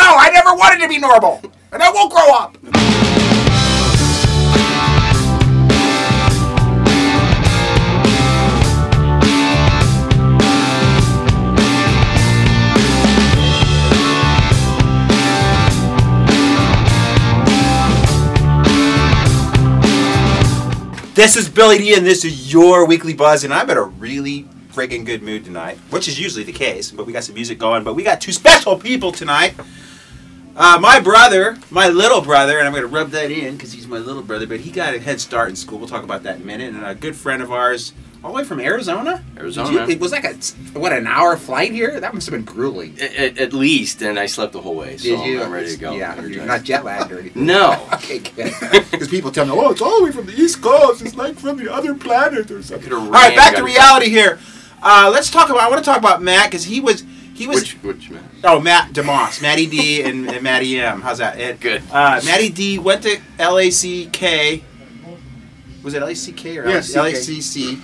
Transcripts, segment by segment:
I never wanted to be normal, and I won't grow up. This is Billy D, and this is your Weekly Buzz, and I'm in a really friggin' good mood tonight, which is usually the case, but we got some music going, but we got two special people tonight. My brother, my little brother, and I'm going to rub that in because he's my little brother, but he got a head start in school. We'll talk about that in a minute. And a good friend of ours, all the way from Arizona? It was like an hour flight here? That must have been grueling. At least, and I slept the whole way, so I'm ready to go. Yeah, you're not jet lagged or anything. No. Okay, good. Because people tell me, oh, it's all the way from the East Coast. It's like from the other planet or something. All right, back to reality here. Let's talk about, I want to talk about Matt, because he was... Which Matt? Oh, Matt DeMoss. Matty D and Matty M. How's that? Good. Matty D went to LACK. Was it LACK or LACC?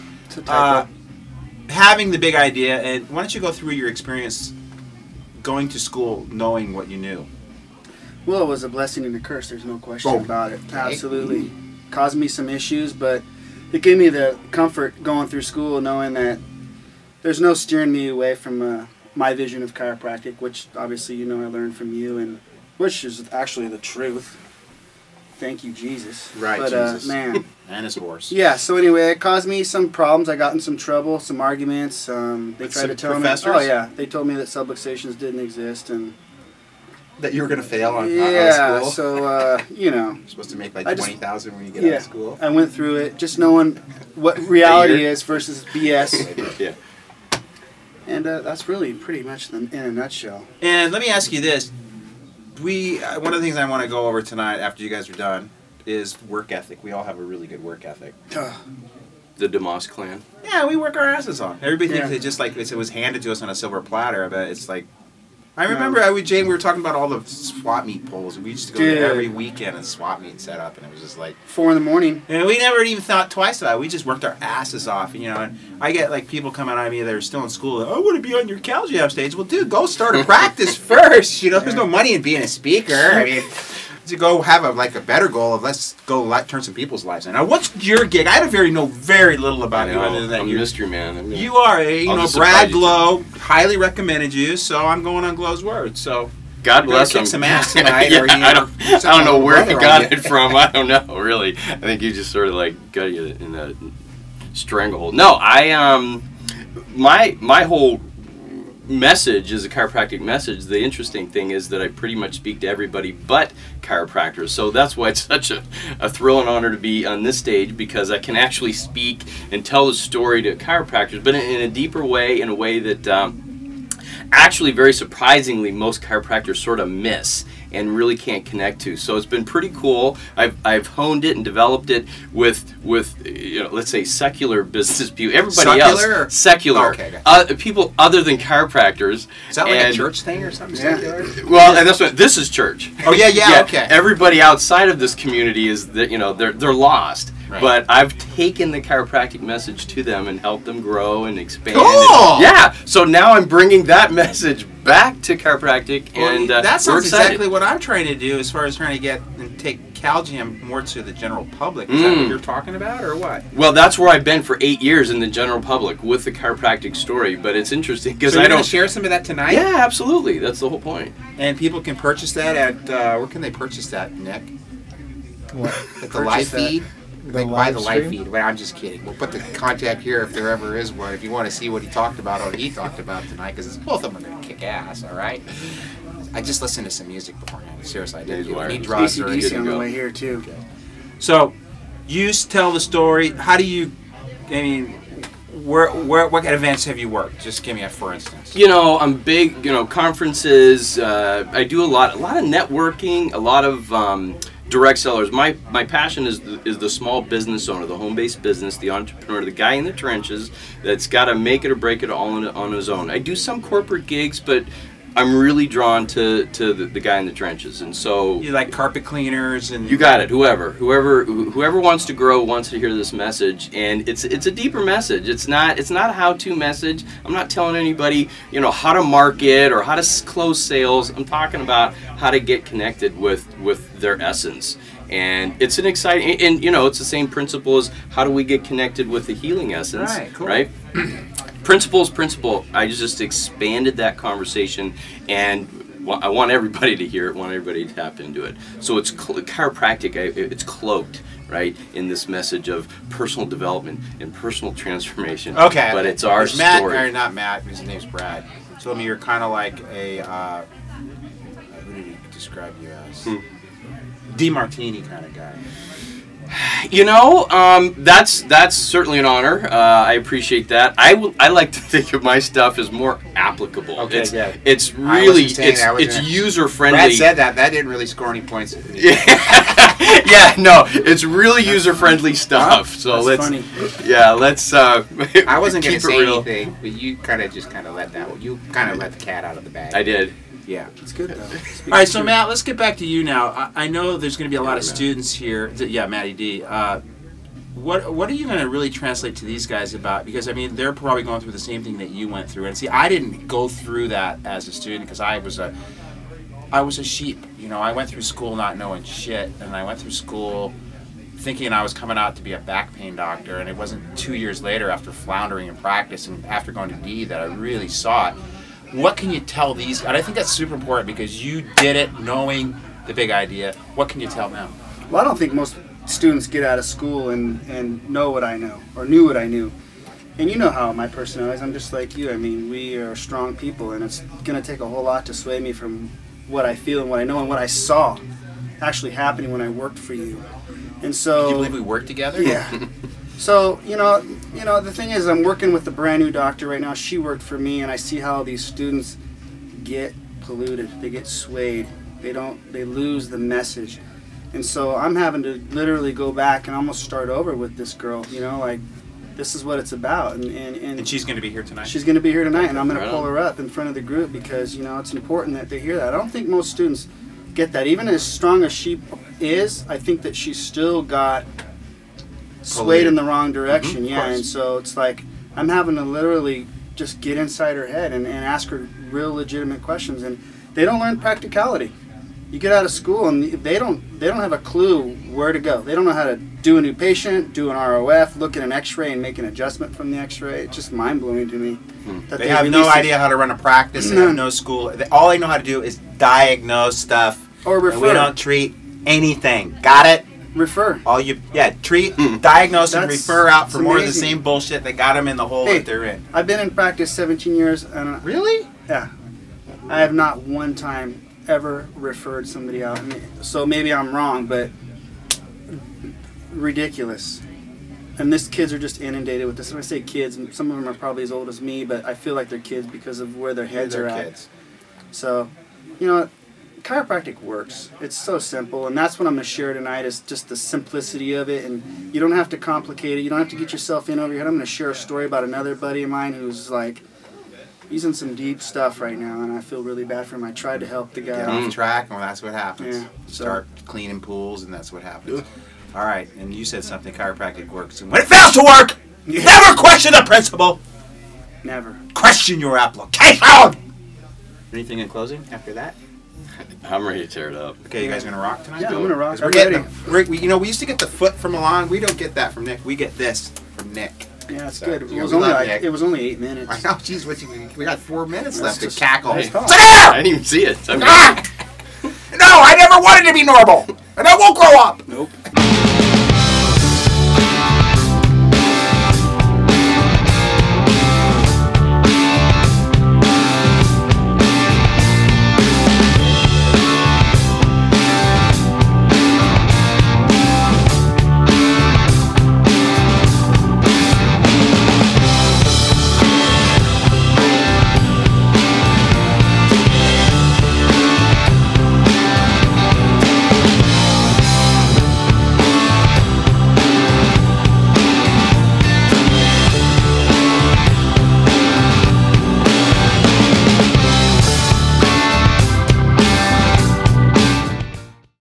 Having the big idea, and why don't you go through your experience going to school knowing what you knew? Well, it was a blessing and a curse. There's no question about it. Absolutely. Caused me some issues, but it gave me the comfort going through school knowing that there's no steering me away from my vision of chiropractic, which obviously I learned from you, and which is actually the truth. Thank you, Jesus. Right, but, Jesus. Man. And his horse. Yeah, so anyway, it caused me some problems. I got in some trouble, some arguments. They tried to tell me... Oh, yeah. They told me that subluxations didn't exist, and... That you were going to fail on school? Yeah, so, You're supposed to make like $20,000 when you get out of school? I went through it, just knowing what reality is versus BS. Yeah. And that's really pretty much in a nutshell. And let me ask you this. One of the things I want to go over tonight after you guys are done is work ethic. We all have a really good work ethic. The DeMoss clan. Yeah, we work our asses off. Everybody thinks it just like it was handed to us on a silver platter, but it's like... I remember Jane, we were talking about all the swap meet polls, and we used to go there every weekend and swap meet set up, and it was just like... 4 in the morning. And we never even thought twice about it. We just worked our asses off, and I get like people coming on me that are still in school, I want to be on your CALJAM stage. Well, dude, go start a practice first. There's no money in being a speaker. I mean... To go have a better goal of let's go turn some people's lives in. Now, what's your gig? I know very little about you other than I'm a mystery man. You are, Brad Glow highly recommended you, so I'm going on Glow's word. So God bless him. Kick some ass tonight. I don't know where he got it from. I don't know really. I think you just sort of got you in a stranglehold. No, my whole message is a chiropractic message. The interesting thing is that I pretty much speak to everybody but chiropractors, so that's why it's such a thrill and honor to be on this stage, because I can actually speak and tell the story to chiropractors, but in a deeper way, in a way that actually, very surprisingly, most chiropractors sort of miss and really can't connect to. So it's been pretty cool. I've honed it and developed it with let's say secular business people. Everybody else secular. Oh, okay. People other than chiropractors. Is that like a church thing or something? Yeah. Secular? Well, and that's what this is church. Oh yeah. Okay. Everybody outside of this community is that they're lost. Right. But I've taken the chiropractic message to them and helped them grow and expand. Cool! Yeah. So now I'm bringing that message back to chiropractic, and that sounds exactly what I'm trying to do as far as trying to get and take CALJAM more to the general public. Is that what you're talking about, or what? Well, that's where I've been for 8 years in the general public with the chiropractic story. But it's interesting because I don't share some of that tonight. Yeah, absolutely. That's the whole point. And people can purchase that at where can they purchase that, Nick? What? At the live feed. Buy the live feed. Well, I'm just kidding. We'll put the contact here if there ever is one. If you want to see what he talked about or what he talked about tonight, because both of them are going to kick ass. All right. I just listened to some music beforehand. Seriously, I did. Any draws or anything on the way here too. Okay. So, you tell the story. How do you? I mean, what kind of events have you worked? Just give me a for instance. I'm big. Conferences. I do a lot of networking. A lot of. Direct sellers. My passion is the small business owner, the home-based business, the entrepreneur, the guy in the trenches that's got to make it or break it all on his own. I do some corporate gigs, but I'm really drawn to the guy in the trenches, and so You like carpet cleaners and you got it. Whoever wants to grow wants to hear this message, and it's a deeper message. It's not a how-to message. I'm not telling anybody how to market or how to close sales. I'm talking about how to get connected with their essence. And it's an exciting, and it's the same principle as how do we get connected with the healing essence, Right, cool. right? Principle is principle. I just expanded that conversation, and I want everybody to hear it, want everybody to tap into it. So it's chiropractic, it's cloaked, right, in this message of personal development and personal transformation. Okay. But it's our Matt, story. or not Matt, his name's Brad. Told me you're kind of like a, who did he describe you as? DeMartini kind of guy. That's certainly an honor. I appreciate that. I like to think of my stuff as more applicable. Okay, it's really it's user friendly. Brad said that didn't really score any points. Yeah, no, it's really user friendly stuff. So That's let's funny. let's. I wasn't going to keep it say real. anything, but you kind of let that. You kind of let the cat out of the bag. I did. Yeah. It's good though. All right, so Matt, let's get back to you now. I know there's going to be a lot of students here. Yeah, Matty D. What are you going to really translate to these guys about? Because I mean, they're probably going through the same thing that you went through. And see, I didn't go through that as a student because I was a sheep. I went through school not knowing shit, and I went through school thinking I was coming out to be a back pain doctor. And it wasn't 2 years later, after floundering in practice and after going to D, that I really saw it. What can you tell these? And I think that's super important because you did it knowing the big idea. What can you tell them? Well, I don't think most students get out of school and know what I know or knew what I knew. And you know how my personality is. I'm just like you. I mean, we are strong people, and it's going to take a whole lot to sway me from what I feel and what I know and what I saw actually happening when I worked for you. And so, Do you believe we worked together? Yeah. So, the thing is, I'm working with a brand new doctor right now. She worked for me, and I see how these students get polluted. They get swayed. They lose the message. And so I'm having to literally go back and almost start over with this girl, this is what it's about. And she's going to be here tonight? She's going to be here tonight, and I'm going to pull her up in front of the group because, it's important that they hear that. I don't think most students get that. Even as strong as she is, I think that she's still got swayed in the wrong direction. And so it's like I'm having to literally just get inside her head and ask her real legitimate questions, and they don't learn practicality. You get out of school and they don't have a clue where to go. They don't know how to do a new patient, do an ROF, look at an x-ray and make an adjustment from the x-ray. It's just mind-blowing to me. That They have no idea how to run a practice. They have no school. All they know how to do is diagnose stuff. Or refer. And we don't treat anything. Got it? Refer. Treat, diagnose, and That's refer out for more of the amazing. same bullshit that got them in the hole that they're in. I've been in practice 17 years. And Really? Yeah. I have not one time ever referred somebody out. So maybe I'm wrong, but ridiculous. And these kids are just inundated with this. When I say kids, some of them are probably as old as me, but I feel like they're kids because of where their heads are at. Kids. So, chiropractic works. It's so simple, and that's what I'm going to share tonight is just the simplicity of it, and you don't have to complicate it. You don't have to get yourself in over your head. I'm going to share a story about another buddy of mine who's like, he's in some deep stuff right now, and I feel really bad for him. I tried to help the guy. Get off track, and that's what happens. Yeah, so- Start cleaning pools, and that's what happens. All right, and you said something, chiropractic works. And when it fails to work, never question the principle. Never. Question your application. Anything in closing after that? I'm ready to tear it up. Okay, you guys gonna rock tonight? Yeah, I'm gonna rock. We're I'm getting ready. we used to get the foot from Alon. We don't get that from Nick. We get this from Nick. Yeah, it's So, good. It we was love Nick. it was only 8 minutes. I know. Jeez, we got 4 minutes That's left to just- cackle. that's tough. I didn't even see it. Ah! No, I never wanted to be normal, and I won't grow up. Nope.